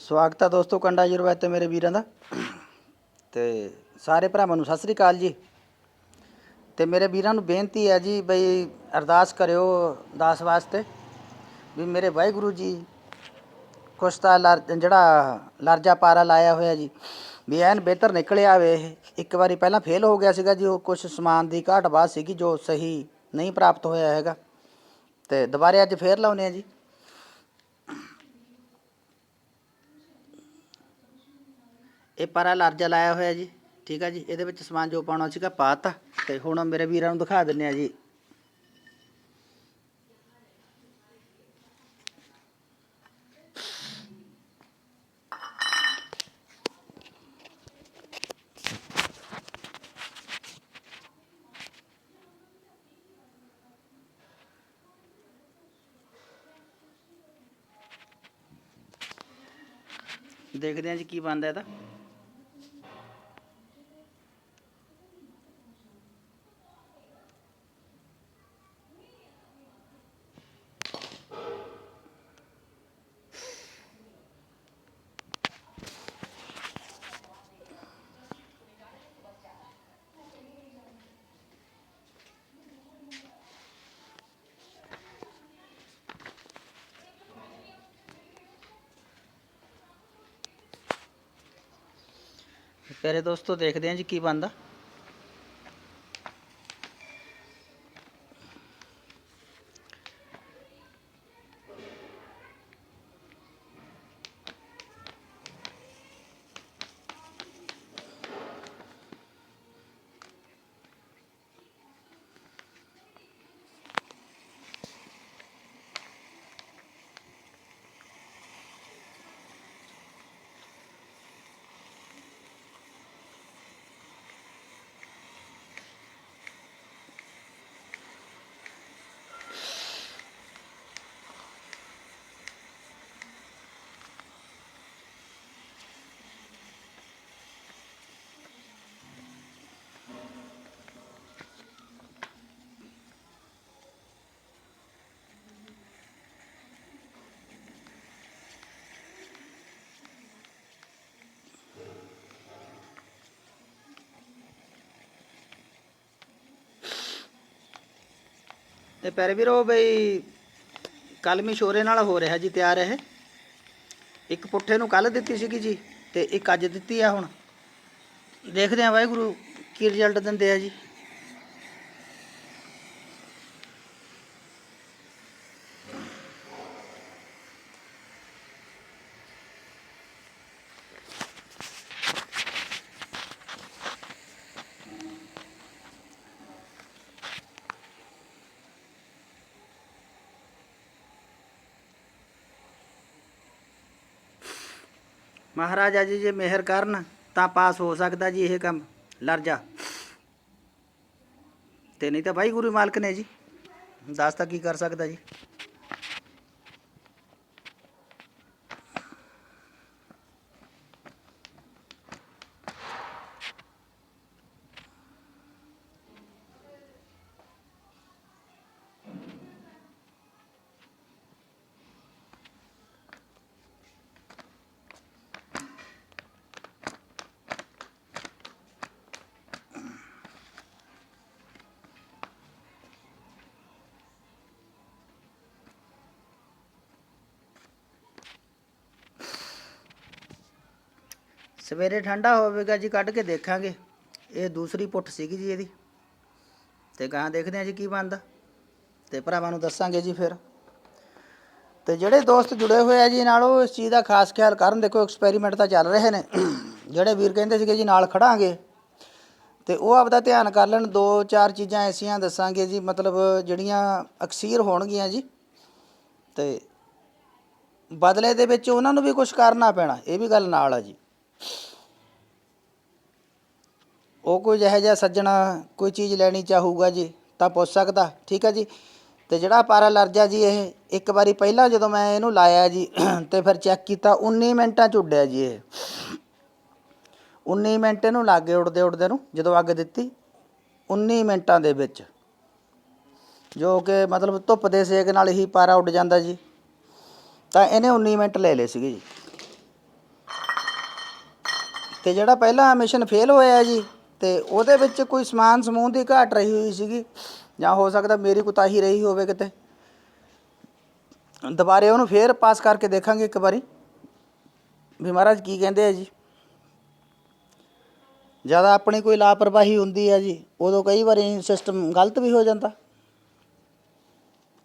ਸਵਾਗਤ ਹੈ ਦੋਸਤੋ ਕੰਡਾ ਜਰੂਰ ਤੇ ਮੇਰੇ ਵੀਰਾਂ ਦਾ ਤੇ ਸਾਰੇ ਭਰਾਵਾਂ ਨੂੰ ਸਤਿ ਸ੍ਰੀ ਅਕਾਲ ਜੀ। ਤੇ ਮੇਰੇ ਵੀਰਾਂ ਨੂੰ ਬੇਨਤੀ ਹੈ ਜੀ ਬਈ ਅਰਦਾਸ ਕਰਿਓ ਦਾਸ ਵਾਸਤੇ ਵੀ ਮੇਰੇ ਵਾਹਿਗੁਰੂ ਜੀ ਕੁਛ ਤਾਂ ਜਿਹੜਾ ਲਰਜਾ ਪਾਰਾ ਲਾਇਆ ਹੋਇਆ ਜੀ ਵੀ ਐਨ ਬਿਹਤਰ ਨਿਕਲ ਆਵੇ। ਇਹ ਇੱਕ ਵਾਰੀ ਪਹਿਲਾਂ ਫੇਲ ਹੋ ਗਿਆ ਸੀਗਾ ਜੀ, ਉਹ ਕੁਛ ਸਮਾਨ ਦੀ ਘਾਟ ਬਾਅਦ ਸੀਗੀ ਜੋ ਸਹੀ ਨਹੀਂ ਪ੍ਰਾਪਤ ਹੋਇਆ ਹੈਗਾ ਤੇ ਦੁਬਾਰੇ ਅੱਜ ਫੇਰ ਲਾਉਂਦੇ ਆ ਜੀ। ਇਹ ਪਾਰਾ ਲਾਰਜਾ ਲਾਇਆ ਹੋਇਆ ਜੀ, ਠੀਕ ਆ ਜੀ। ਇਹਦੇ ਵਿੱਚ ਸਮਾਨ ਜੋ ਪਾਉਣਾ ਸੀਗਾ ਪਾਤਾ ਤੇ ਹੁਣ ਮੇਰੇ ਵੀਰਾਂ ਨੂੰ ਦਿਖਾ ਦਿੰਦੇ ਆ ਜੀ। ਦੇਖਦੇ ਆ ਜੀ ਕੀ ਬਣਦਾ ਇਹਦਾ। ਪਿਆਰੇ ਦੋਸਤੋ ਦੇਖਦੇ ਹਾਂ ਜੀ ਕੀ ਬਣਦਾ। ਤੇ ਪਿਆਰੇ ਵੀਰੋ ਬਈ ਕਲਮੀ ਸ਼ੋਰੇ ਨਾਲ ਹੋ ਰਿਹਾ ਜੀ ਤਿਆਰ। ਇਹ ਇੱਕ ਪੁੱਠੇ ਨੂੰ ਕੱਲ੍ਹ ਦਿੱਤੀ ਸੀਗੀ ਜੀ ਤੇ ਇੱਕ ਅੱਜ ਦਿੱਤੀ ਆ। ਹੁਣ ਦੇਖਦੇ ਆ ਵਾਹਿਗੁਰੂ ਕੀ ਰਿਜ਼ਲਟ ਦਿੰਦੇ ਆ ਜੀ। ਮਹਾਰਾਜਾ ਜੀ ਜੇ ਮਿਹਰ ਕਰਨ ਤਾਂ ਪਾਸ ਹੋ ਸਕਦਾ ਜੀ ਇਹ ਕੰਮ ਲਰਜਾ, ਤੇ ਨਹੀਂ ਤਾਂ ਵਾਹਿਗੁਰੂ ਮਾਲਕ ਨੇ ਜੀ, ਦੱਸ ਤਾਂ ਕੀ ਕਰ ਸਕਦਾ ਜੀ। ਸਵੇਰੇ ਠੰਡਾ ਹੋਵੇਗਾ ਜੀ, ਕੱਢ ਕੇ ਦੇਖਾਂਗੇ। ਇਹ ਦੂਸਰੀ ਪੁੱਠ ਸੀਗੀ ਜੀ ਇਹਦੀ, ਤੇ ਗਾਂ ਦੇਖਦੇ ਹਾਂ ਜੀ ਕੀ ਬਣਦਾ ਤੇ ਭਰਾਵਾਂ ਨੂੰ ਦੱਸਾਂਗੇ ਜੀ ਫਿਰ। ਤੇ ਜਿਹੜੇ ਦੋਸਤ ਜੁੜੇ ਹੋਏ ਆ ਜੀ ਨਾਲ, ਉਹ ਇਸ ਚੀਜ਼ ਦਾ ਖਾਸ ਖਿਆਲ ਕਰਨ। ਦੇਖੋ ਐਕਸਪੈਰੀਮੈਂਟ ਤਾਂ ਚੱਲ ਰਹੇ ਨੇ। ਜਿਹੜੇ ਵੀਰ ਕਹਿੰਦੇ ਸੀਗੇ ਜੀ ਨਾਲ ਖੜਾਂਗੇ ਤੇ ਉਹ ਆਪਦਾ ਧਿਆਨ ਕਰ ਲੈਣ। 2-4 ਚੀਜ਼ਾਂ ਐਸੀਆਂ ਦੱਸਾਂਗੇ ਜੀ, ਮਤਲਬ ਜਿਹੜੀਆਂ ਅਕਸੀਰ ਹੋਣਗੀਆਂ ਜੀ, ਤੇ ਬਦਲੇ ਦੇ ਵਿੱਚ ਉਹਨਾਂ ਨੂੰ ਵੀ ਕੁਛ ਕਰਨਾ ਪੈਣਾ, ਇਹ ਵੀ ਗੱਲ ਨਾਲ ਆ ਜੀ। ਉਹ ਕੋਈ ਜਿਹੋ ਜਿਹਾ ਸੱਜਣਾ ਕੋਈ ਚੀਜ਼ ਲੈਣੀ ਚਾਹੂਗਾ ਜੀ ਤਾਂ ਪੁੱਛ ਸਕਦਾ, ਠੀਕ ਹੈ ਜੀ। ਤੇ ਜਿਹੜਾ ਪਾਰਾ ਲਰਜਾ ਜੀ, ਇਹ ਇੱਕ ਵਾਰੀ ਪਹਿਲਾਂ ਜਦੋਂ ਮੈਂ ਇਹਨੂੰ ਲਾਇਆ ਜੀ ਤੇ ਫਿਰ ਚੈੱਕ ਕੀਤਾ, 19 ਮਿੰਟਾਂ 'ਚ ਉੱਡਿਆ ਜੀ। ਇਹ 19 ਮਿੰਟ ਇਹਨੂੰ ਲੱਗ ਗਏ ਉੱਡਦੇ ਉੱਡਦੇ ਨੂੰ। ਜਦੋਂ ਅੱਗ ਦਿੱਤੀ 19 ਮਿੰਟਾਂ ਦੇ ਵਿੱਚ, ਜੋ ਕਿ ਮਤਲਬ ਧੁੱਪ ਦੇ ਸੇਕ ਨਾਲ ਹੀ ਪਾਰਾ ਉੱਡ ਜਾਂਦਾ ਜੀ, ਤਾਂ ਇਹਨੇ 19 ਮਿੰਟ ਲੈ ਲਏ ਸੀਗੇ ਜੀ। ਤੇ ਜਿਹੜਾ ਪਹਿਲਾ ਮਿਸ਼ਨ ਫੇਲ ਹੋਇਆ ਜੀ, ਤੇ ਉਹਦੇ ਵਿੱਚ ਕੋਈ ਸਮਾਨ ਸਮੂਨ ਦੀ ਘਾਟ ਰਹੀ ਹੋਈ ਸੀਗੀ, ਜਾਂ ਹੋ ਸਕਦਾ ਮੇਰੀ ਕੁਤਾਹੀ ਰਹੀ ਹੋਵੇ ਕਿਤੇ। ਦੁਬਾਰੇ ਉਹਨੂੰ ਫੇਰ ਪਾਸ ਕਰਕੇ ਦੇਖਾਂਗੇ ਇੱਕ ਵਾਰੀ ਵੀ ਮਹਾਰਾਜ ਕੀ ਕਹਿੰਦੇ ਆ ਜੀ। ਜ਼ਿਆਦਾ ਆਪਣੀ ਕੋਈ ਲਾਪਰਵਾਹੀ ਹੁੰਦੀ ਹੈ ਜੀ, ਉਦੋਂ ਕਈ ਵਾਰੀ ਸਿਸਟਮ ਗਲਤ ਵੀ ਹੋ ਜਾਂਦਾ।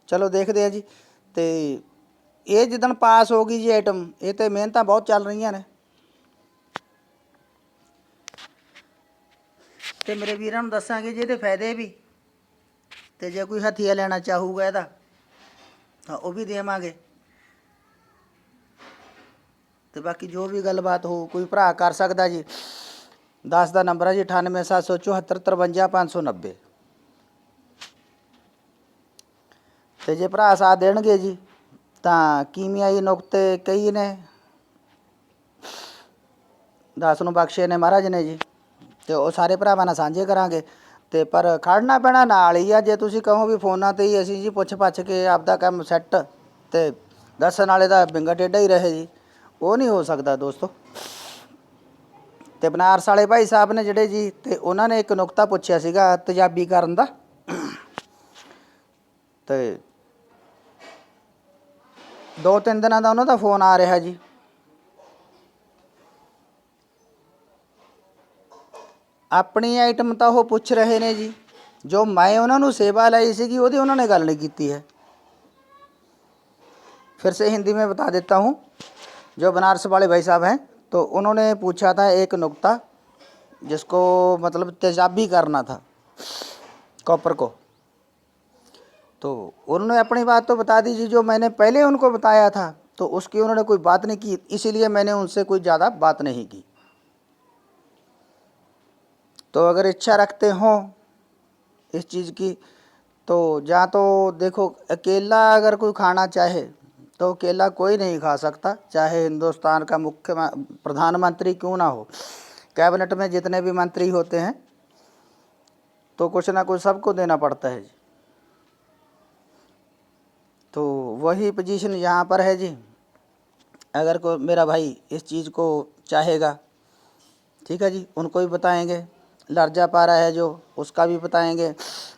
ਚਲੋ ਦੇਖਦੇ ਆ ਜੀ। ਤੇ ਇਹ ਜਿੱਦਣ ਪਾਸ ਹੋ ਗਈ ਜੀ ਆਈਟਮ, ਇਹ ਤੇ ਮਿਹਨਤਾਂ ਬਹੁਤ ਚੱਲ ਰਹੀਆਂ ਨੇ। ਤੇ ਮੇਰੇ ਵੀਰਾਂ ਨੂੰ ਦੱਸਾਂਗੇ ਜੀ ਇਹਦੇ ਫਾਇਦੇ ਵੀ, ਤੇ ਜੇ ਕੋਈ ਹਥੀਆ ਲੈਣਾ ਚਾਹੂਗਾ ਇਹਦਾ ਤਾਂ ਉਹ ਵੀ ਦੇਵਾਂਗੇ। ਤੇ ਬਾਕੀ ਜੋ ਵੀ ਗੱਲਬਾਤ ਹੋ ਕੋਈ ਭਰਾ ਕਰ ਸਕਦਾ ਜੀ। 10 ਦਾ ਨੰਬਰ ਹੈ ਜੀ 9874753590। ਤੇ ਜੇ ਭਰਾ ਸਾਥ ਦੇਣਗੇ ਜੀ ਤਾਂ ਕੀਮਿਆਈ ਨੁਕਤੇ ਕਈ ਨੇ, 10 ਨੂੰ ਬਖਸ਼ੇ ਨੇ ਮਹਾਰਾਜ ਨੇ ਜੀ, ਤੇ ਉਹ ਸਾਰੇ ਭਰਾਵਾਂ ਨਾਲ ਸਾਂਝੇ ਕਰਾਂਗੇ। ਤੇ ਪਰ ਖੜਨਾ ਪੈਣਾ ਨਾਲ ਹੀ ਆ। ਜੇ ਤੁਸੀਂ ਕਹੋ ਵੀ ਫੋਨਾਂ ਤੇ ਹੀ ਅਸੀਂ ਜੀ ਪੁੱਛ ਪੱਛ ਕੇ ਆਪਦਾ ਕੰਮ ਸੈੱਟ ਤੇ ਦੱਸਣ ਵਾਲੇ ਦਾ ਬਿੰਗਾ ਟੇਢਾ ਹੀ ਰਹੇ ਜੀ, ਉਹ ਨਹੀਂ ਹੋ ਸਕਦਾ ਦੋਸਤੋ। ਤੇ ਬਨਾਰਸ ਵਾਲੇ ਭਾਈ ਸਾਹਿਬ ਨੇ ਜਿਹੜੇ ਜੀ, ਤੇ ਉਹਨਾਂ ਨੇ ਇੱਕ ਨੁਕਤਾ ਪੁੱਛਿਆ ਸੀਗਾ ਤੇਜ਼ਾਬੀ ਕਰਨ ਦਾ। ਤੇ 2-3 ਦਿਨਾਂ ਦਾ ਉਹਨਾਂ ਦਾ ਫੋਨ ਆ ਰਿਹਾ ਜੀ। ਆਪਣੀ ਆਈਟਮ ਤਾਂ ਉਹ ਪੁੱਛ ਰਹੇ ਨੇ ਜੀ, ਜੋ ਮੈਂ ਉਹਨਾਂ ਨੂੰ सेवा लाई ਸੀਗੀ ਉਹਦੀ ਉਹਨਾਂ ਨੇ ਗੱਲ नहीं की है। फिर से हिंदी में बता देता हूँ। जो बनारस वाले भाई साहब हैं, तो उन्होंने पूछा था एक नुक्ता जिसको मतलब तेजाबी करना था कॉपर को। तो उन्होंने अपनी बात तो बता दी जी, जो मैंने पहले उनको बताया था तो उसकी उन्होंने कोई बात नहीं की, इसीलिए मैंने उनसे कोई ज़्यादा बात नहीं की। तो अगर इच्छा रखते हों इस चीज़ की, तो या तो देखो अकेला अगर कोई खाना चाहे तो अकेला कोई नहीं खा सकता, चाहे हिंदुस्तान का मुख्य प्रधानमंत्री क्यों ना हो। कैबिनेट में जितने भी मंत्री होते हैं तो कुछ ना कुछ सबको देना पड़ता है जी। तो वही पोजीशन यहाँ पर है जी। अगर कोई मेरा भाई इस चीज़ को चाहेगा, ठीक है जी, उनको भी बताएंगे। लर्जा पारा है जो, उसका भी बताएंगे।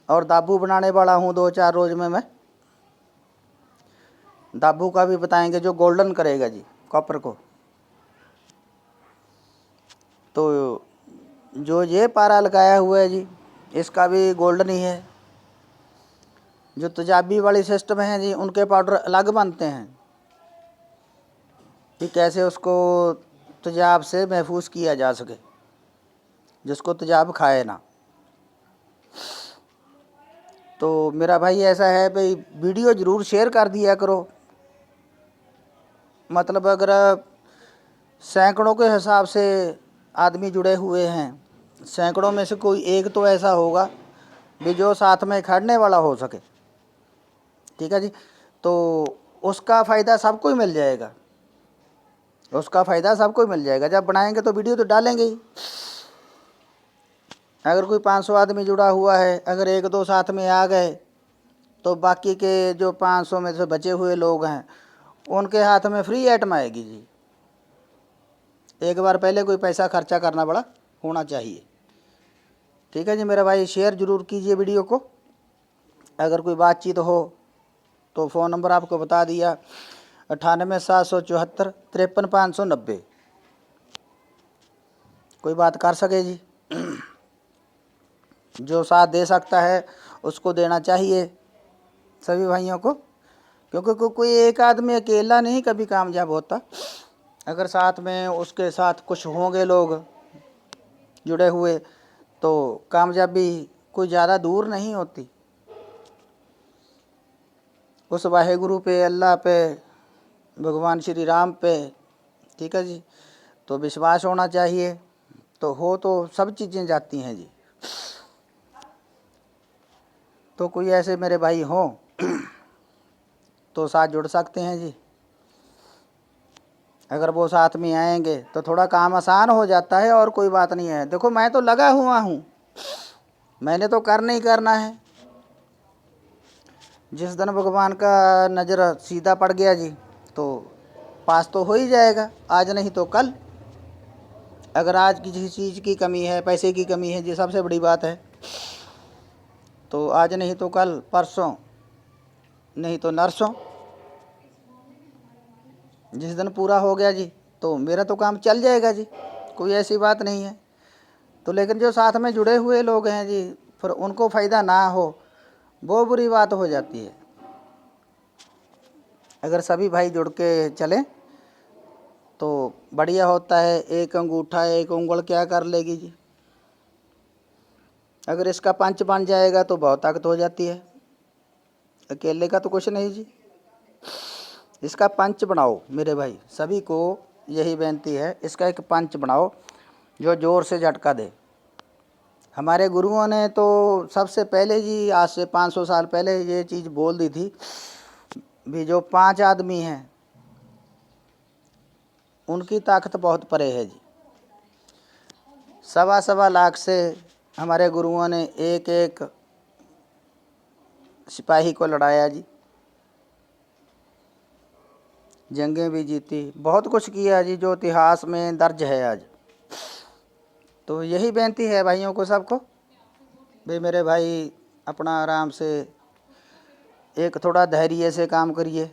और दाबू बनाने वाला हूँ 2-4 रोज़ में मैं, दाबू का भी बताएंगे, जो गोल्डन करेगा जी कॉपर को। तो जो ये पारा लगाया हुआ है जी, इसका भी गोल्डन ही है। जो तेजाबी वाली सिस्टम है जी, उनके पाउडर अलग बनते हैं कि कैसे उसको तेजाब से महफूज किया जा सके, जिसको तेजाब खाए ना। तो मेरा भाई ऐसा है भाई, वीडियो ज़रूर शेयर कर दिया करो। मतलब अगर सैकड़ों के हिसाब से आदमी जुड़े हुए हैं, सैकड़ों में से कोई एक तो ऐसा होगा भी जो साथ में खड़ने वाला हो सके, ठीक है जी। तो उसका फ़ायदा सबको ही मिल जाएगा, उसका फ़ायदा सबको ही मिल जाएगा। जब बनाएंगे तो वीडियो तो डालेंगे ही। अगर कोई 500 आदमी जुड़ा हुआ है, अगर 1-2 साथ में आ गए तो बाकी के जो 500 में से बचे हुए लोग हैं उनके हाथ में फ्री आइटम आएगी जी। एक बार पहले कोई पैसा खर्चा करना पड़ा होना चाहिए, ठीक है जी। मेरा भाई शेयर ज़रूर कीजिए वीडियो को। अगर कोई बातचीत हो तो फ़ोन नंबर आपको बता दिया 98-774-53-590। कोई बात कर सके जी, जो साथ दे सकता है उसको देना चाहिए सभी भाइयों को, क्योंकि कोई एक आदमी अकेला नहीं कभी कामयाब होता। अगर साथ में उसके साथ कुछ होंगे लोग जुड़े हुए तो कामयाबी कोई ज़्यादा दूर नहीं होती। उस वाहेगुरु पे, अल्लाह पे, भगवान श्री राम पे, ठीक है जी, तो विश्वास होना चाहिए। तो हो तो सब चीज़ें जाती हैं जी। तो कोई ऐसे मेरे भाई हों तो साथ जुड़ सकते हैं जी। अगर वो साथ में आएंगे तो थोड़ा काम आसान हो जाता है, और कोई बात नहीं है। देखो मैं तो लगा हुआ हूँ, मैंने तो करना ही करना है। जिस दिन भगवान का नज़र सीधा पड़ गया जी तो पास तो हो ही जाएगा, आज नहीं तो कल। अगर आज किसी चीज़ की कमी है, पैसे की कमी है, ये सबसे बड़ी बात है, तो आज नहीं तो कल, परसों नहीं तो नरसों, जिस दिन पूरा हो गया जी तो मेरा तो काम चल जाएगा जी, कोई ऐसी बात नहीं है। तो लेकिन जो साथ में जुड़े हुए लोग हैं जी, फिर उनको फ़ायदा ना हो, वो बुरी बात हो जाती है। अगर सभी भाई जुड़ के चलें तो बढ़िया होता है। एक अंगूठा एक उंगल क्या कर लेगी जी। अगर इसका पंच बन जाएगा तो बहुत ताकत हो जाती है, अकेले का तो कुछ नहीं जी। इसका पंच बनाओ मेरे भाई, सभी को यही बेनती है, इसका एक पंच बनाओ जो ज़ोर से झटका दे। हमारे गुरुओं ने तो सबसे पहले जी, आज से 500 साल पहले ये चीज़ बोल दी थी भी जो 5 आदमी हैं उनकी ताकत बहुत परे है जी। 1.25 लाख से हमारे गुरुओं ने एक एक सिपाही को लड़ाया जी, जंगें भी जीती, बहुत कुछ किया जी जो इतिहास में दर्ज है आज। तो यही बेनती है भाइयों को, सबको, भाई मेरे भाई अपना आराम से एक थोड़ा धैर्य से काम करिए।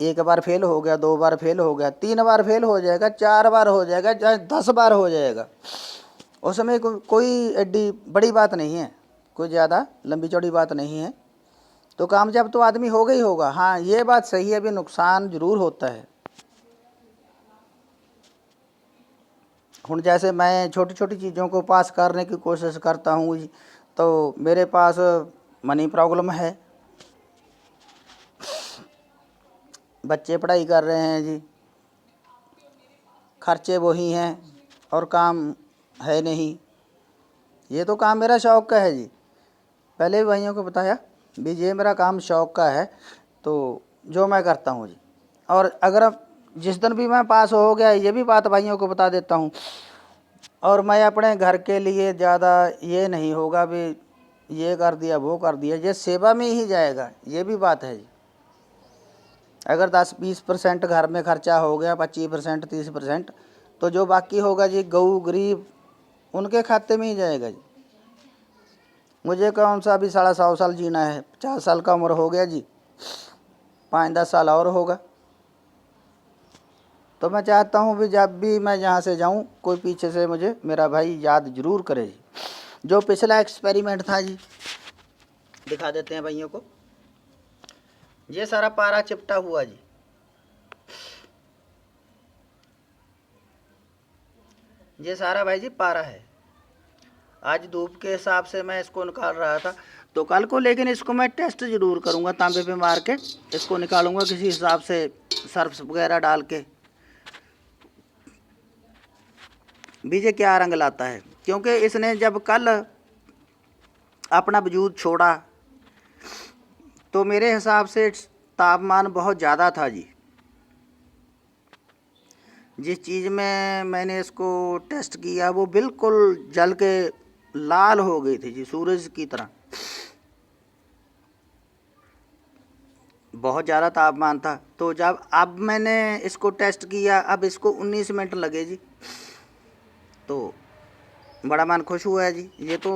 एक बार फेल हो गया, 2 बार फेल हो गया, 3 बार फेल हो जाएगा, 4 बार हो जाएगा, चाहे 10 बार हो जाएगा, उसमें कोई एड्डी बड़ी बात नहीं है, कोई ज़्यादा लंबी चौड़ी बात नहीं है। तो कामयाब तो आदमी होगा ही होगा। हाँ, ये बात सही है, अभी नुकसान ज़रूर होता है। हुण जैसे मैं छोटी छोटी चीज़ों को पास करने की कोशिश करता हूँ जी, तो मेरे पास मनी प्रॉब्लम है, बच्चे पढ़ाई कर रहे हैं जी, खर्चे वही हैं और काम है नहीं। ये तो काम मेरा शौक़ का है जी, पहले भी भाइयों को बताया भी ये मेरा काम शौक़ का है, तो जो मैं करता हूँ जी। और अगर जिस दिन भी मैं पास हो गया, ये भी बात भाइयों को बता देता हूँ, और मैं अपने घर के लिए ज़्यादा ये नहीं होगा भी ये कर दिया वो कर दिया, ये सेवा में ही जाएगा, ये भी बात है जी। अगर 10-20% घर में खर्चा हो गया, 25% 30%, तो जो बाकी होगा जी गऊ गरीब उनके खाते में ही जाएगा जी। मुझे कौन सा अभी 150 साल जीना है, 50 साल का उम्र हो गया जी, 5-10 साल और होगा। तो मैं चाहता हूँ भी जब भी मैं यहाँ से जाऊँ, कोई पीछे से मुझे मेरा भाई याद ज़रूर करे जी। जो पिछला एक्सपेरिमेंट था जी, दिखा देते हैं भाइयों को। ये सारा पारा चिपटा हुआ जी, ये सारा भाई जी पारा है। आज धूप के हिसाब से मैं इसको निकाल रहा था, तो कल को लेकिन इसको मैं टेस्ट ज़रूर करूँगा, तांबे पे मार के इसको निकालूंगा किसी हिसाब से, सर्फ वगैरह डाल के, बीजे क्या रंग लाता है। क्योंकि इसने जब कल अपना वजूद छोड़ा तो मेरे हिसाब से तापमान बहुत ज़्यादा था जी। जिस चीज़ में मैंने इसको टेस्ट किया वो बिल्कुल जल के लाल हो गई थी जी, सूरज की तरह, बहुत ज़्यादा तापमान था। तो जब अब मैंने इसको टेस्ट किया, अब इसको 19 मिनट लगे जी, तो बड़ा मन खुश हुआ है जी। ये तो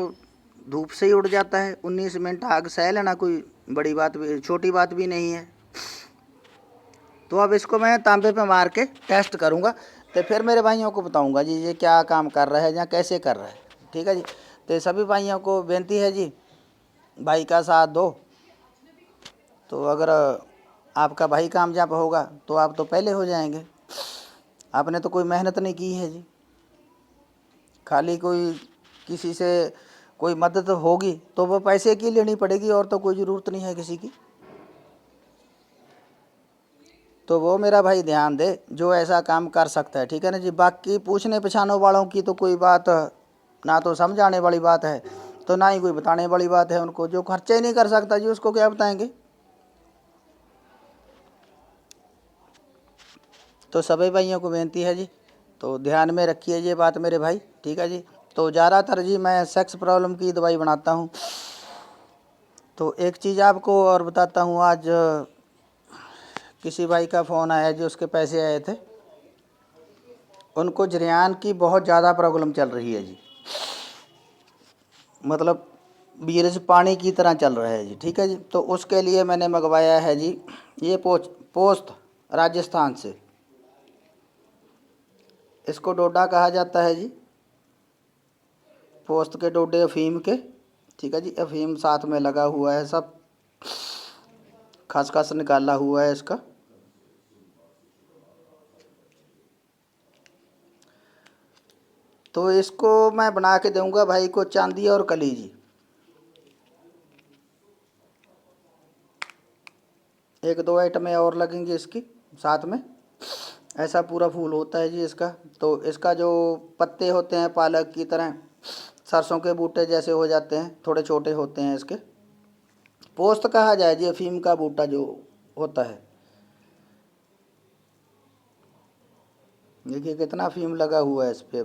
धूप से ही उड़ जाता है, 19 मिनट आग सह लेना कोई बड़ी बात भी, छोटी बात भी नहीं है। तो अब इसको मैं तांबे पे मार के टेस्ट करूँगा, तो फिर मेरे भाइयों को बताऊँगा जी ये क्या काम कर रहा है या कैसे कर रहा है। ठीक है जी। तो सभी भाइयों को बेनती है जी, भाई का साथ दो। तो अगर आपका भाई कामयाब होगा तो आप तो पहले हो जाएंगे। आपने तो कोई मेहनत नहीं की है जी, खाली कोई किसी से कोई मदद होगी तो वो पैसे की लेनी पड़ेगी, और तो कोई ज़रूरत नहीं है किसी की। तो वो मेरा भाई ध्यान दे जो ऐसा काम कर सकता है, ठीक है ना जी। बाकी पूछने पछाने वालों की तो कोई बात ना तो समझाने वाली बात है, तो ना ही कोई बताने वाली बात है। उनको जो खर्चे ही नहीं कर सकता जी उसको क्या बताएंगे। तो सभी भाइयों को बेनती है जी, तो ध्यान में रखिए ये बात मेरे भाई, ठीक है जी। तो ज़्यादातर जी मैं सेक्स प्रॉब्लम की दवाई बनाता हूँ। तो एक चीज़ आपको और बताता हूँ, आज किसी भाई का फ़ोन आया जी, उसके पैसे आए थे, उनको जरियान की बहुत ज़्यादा प्रॉब्लम चल रही है जी, मतलब बीरज पानी की तरह चल रहा है जी। ठीक है जी, तो उसके लिए मैंने मंगवाया है जी ये पोस्त राजस्थान से। इसको डोडा कहा जाता है जी, पोस्त के डोडे अफीम के। ठीक है जी, अफीम साथ में लगा हुआ है, सब खसखस निकाला हुआ है इसका। तो इसको मैं बना के दूंगा भाई को चांदी और कली जी। एक दो आइटमें और लगेंगी इसकी साथ में। ऐसा पूरा फूल होता है जी इसका। तो इसका जो पत्ते होते हैं पालक की तरह, सरसों के बूटे जैसे हो जाते हैं, थोड़े छोटे होते हैं इसके। पोस्त कहा जाए जी अफीम का बूटा जो होता है। देखिए कितना अफीम लगा हुआ है इस पे।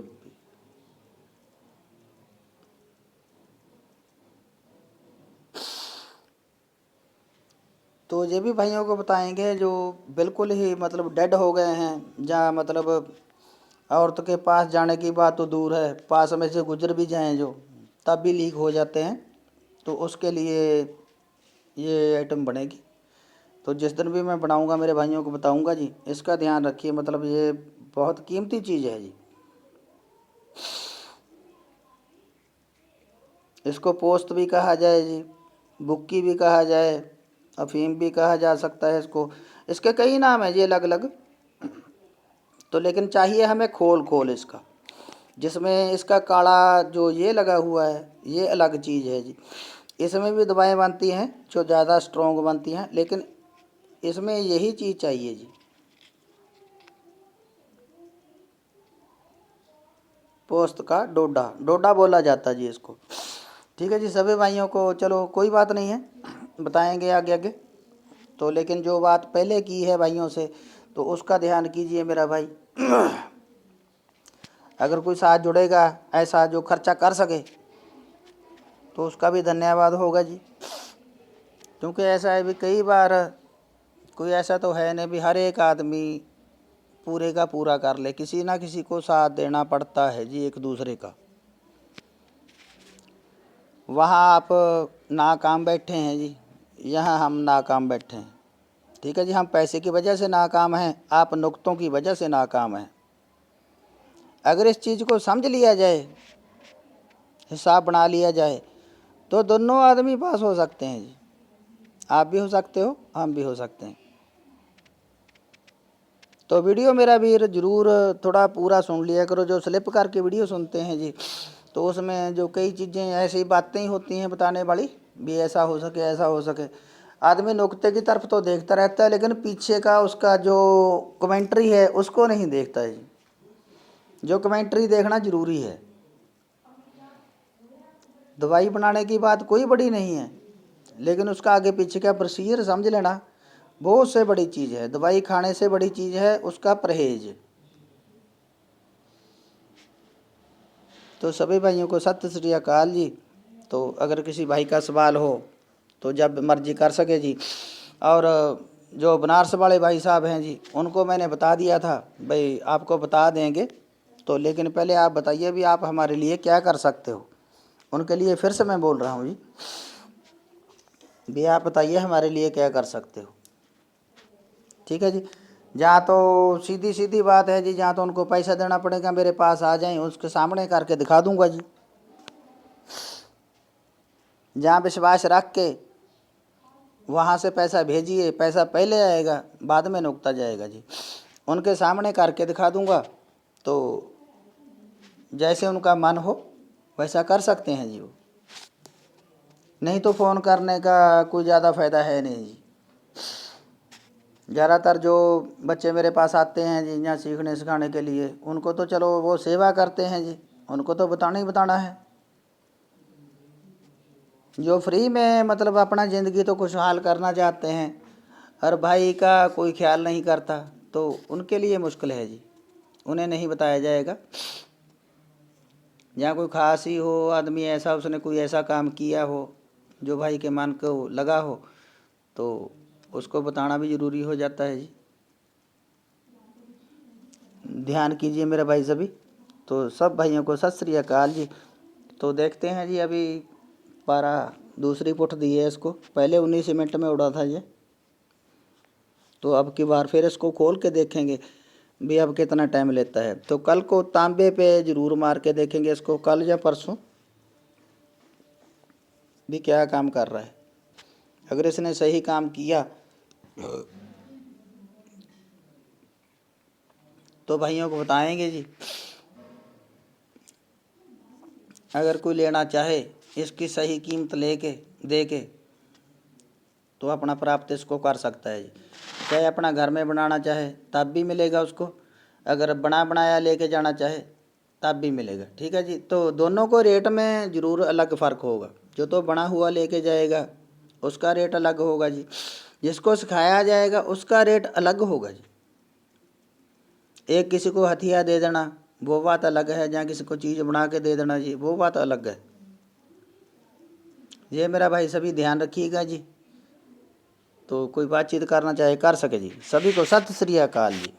तो ये भी भाइयों को बताएंगे जो बिल्कुल ही मतलब डेड हो गए हैं, जहाँ मतलब औरत के पास जाने की बात तो दूर है, पास में से गुजर भी जाएं जो, तब भी लीक हो जाते हैं। तो उसके लिए ये आइटम बनेगी। तो जिस दिन भी मैं बनाऊंगा मेरे भाइयों को बताऊंगा जी, इसका ध्यान रखिए, मतलब ये बहुत कीमती चीज़ है जी। इसको पोस्त भी कहा जाए जी, बुक्की भी कहा जाए, अफीम भी कहा जा सकता है इसको। इसके कई नाम हैं जी अलग अलग। तो लेकिन चाहिए हमें खोल खोल इसका, जिसमें इसका काढ़ा जो ये लगा हुआ है ये अलग चीज़ है जी। इसमें भी दवाएं बनती हैं जो ज़्यादा स्ट्रॉन्ग बनती हैं, लेकिन इसमें यही चीज़ चाहिए जी। पोस्त का डोडा, डोडा बोला जाता है जी इसको। ठीक है जी सभी भाइयों को, चलो कोई बात नहीं है, बताएंगे आगे आगे। तो लेकिन जो बात पहले की है भाइयों से, तो उसका ध्यान कीजिए मेरा भाई। अगर कोई साथ जुड़ेगा ऐसा जो खर्चा कर सके, तो उसका भी धन्यवाद होगा जी। क्योंकि ऐसा है भी कई बार कोई ऐसा तो है नहीं भी हर एक आदमी पूरे का पूरा कर ले, किसी ना किसी को साथ देना पड़ता है जी एक दूसरे का। वहाँ आप नाकाम बैठे हैं जी, यहाँ हम नाकाम बैठे हैं। ठीक है जी, हम पैसे की वजह से नाकाम हैं, आप नुक्तों की वजह से नाकाम हैं। अगर इस चीज़ को समझ लिया जाए, हिसाब बना लिया जाए, तो दोनों आदमी पास हो सकते हैं जी। आप भी हो सकते हो, हम भी हो सकते हैं। तो वीडियो मेरा वीर ज़रूर थोड़ा पूरा सुन लिया करो। जो स्लिप करके वीडियो सुनते हैं जी, तो उसमें जो कई चीज़ें ऐसी बातें ही होती हैं बताने वाली, भी ऐसा हो सके ऐसा हो सके। आदमी नुक्ते की तरफ तो देखता रहता है, लेकिन पीछे का उसका जो कमेंट्री है उसको नहीं देखता है जी। जो कमेंट्री देखना ज़रूरी है। दवाई बनाने की बात कोई बड़ी नहीं है, लेकिन उसका आगे पीछे का प्रोसीजर समझ लेना बहुत से बड़ी चीज़ है। दवाई खाने से बड़ी चीज़ है उसका परहेज। तो सभी भाइयों को सत श्री अकाल जी। तो अगर किसी भाई का सवाल हो तो जब मर्जी कर सके जी। और जो बनारस वाले भाई साहब हैं जी, उनको मैंने बता दिया था भाई आपको बता देंगे। तो लेकिन पहले आप बताइए भी आप हमारे लिए क्या कर सकते हो। उनके लिए फिर से मैं बोल रहा हूँ जी, भी आप बताइए हमारे लिए क्या कर सकते हो। ठीक है जी। जहाँ तो सीधी सीधी बात है जी, जहाँ तो उनको पैसा देना पड़ेगा, मेरे पास आ जाएं, उसके सामने करके दिखा दूंगा जी। जहाँ विश्वास रख के वहाँ से पैसा भेजिए, पैसा पहले आएगा बाद में नुकता जाएगा जी। उनके सामने करके दिखा दूंगा, तो जैसे उनका मन हो वैसा कर सकते हैं जी वो। नहीं तो फ़ोन करने का कोई ज़्यादा फ़ायदा है नहीं जी। ज़्यादातर जो बच्चे मेरे पास आते हैं जी यहाँ सीखने सिखाने के लिए, उनको तो चलो वो सेवा करते हैं जी, उनको तो बताना ही बताना है। जो फ्री में मतलब अपना ज़िंदगी तो खुशहाल करना चाहते हैं, हर भाई का कोई ख्याल नहीं करता, तो उनके लिए मुश्किल है जी। उन्हें नहीं बताया जाएगा। जहाँ कोई खास ही हो आदमी, ऐसा उसने कोई ऐसा काम किया हो जो भाई के मन को लगा हो, तो उसको बताना भी ज़रूरी हो जाता है जी। ध्यान कीजिए मेरे भाई सभी। तो सब भाइयों को सत श्री अकाल जी। तो देखते हैं जी, अभी पारा दूसरी पुठ दी है इसको, पहले 19 मिनट में उड़ा था ये, तो अब की बार फिर इसको खोल के देखेंगे भी अब कितना टाइम लेता है। तो कल को तांबे पे ज़रूर मार के देखेंगे इसको, कल या परसों भी क्या काम कर रहा है। अगर इसने सही काम किया तो भाइयों को बताएंगे जी। अगर कोई लेना चाहे इसकी सही कीमत लेके दे के तो अपना प्राप्त इसको कर सकता है जी। चाहे अपना घर में बनाना चाहे तब भी मिलेगा उसको, अगर बना बनाया लेके जाना चाहे तब भी मिलेगा। ठीक है जी। तो दोनों को रेट में ज़रूर अलग फ़र्क होगा। जो तो बना हुआ लेके जाएगा उसका रेट अलग होगा जी, जिसको सिखाया जाएगा उसका रेट अलग होगा जी। एक किसी को हथिया दे देना वो बात अलग है, जहाँ किसी को चीज़ बना के दे देना जी वो बात अलग है। ये मेरा भाई सभी ध्यान रखिएगा जी। तो कोई बातचीत करना चाहे कर सके जी। सभी को सत श्री अकाल जी।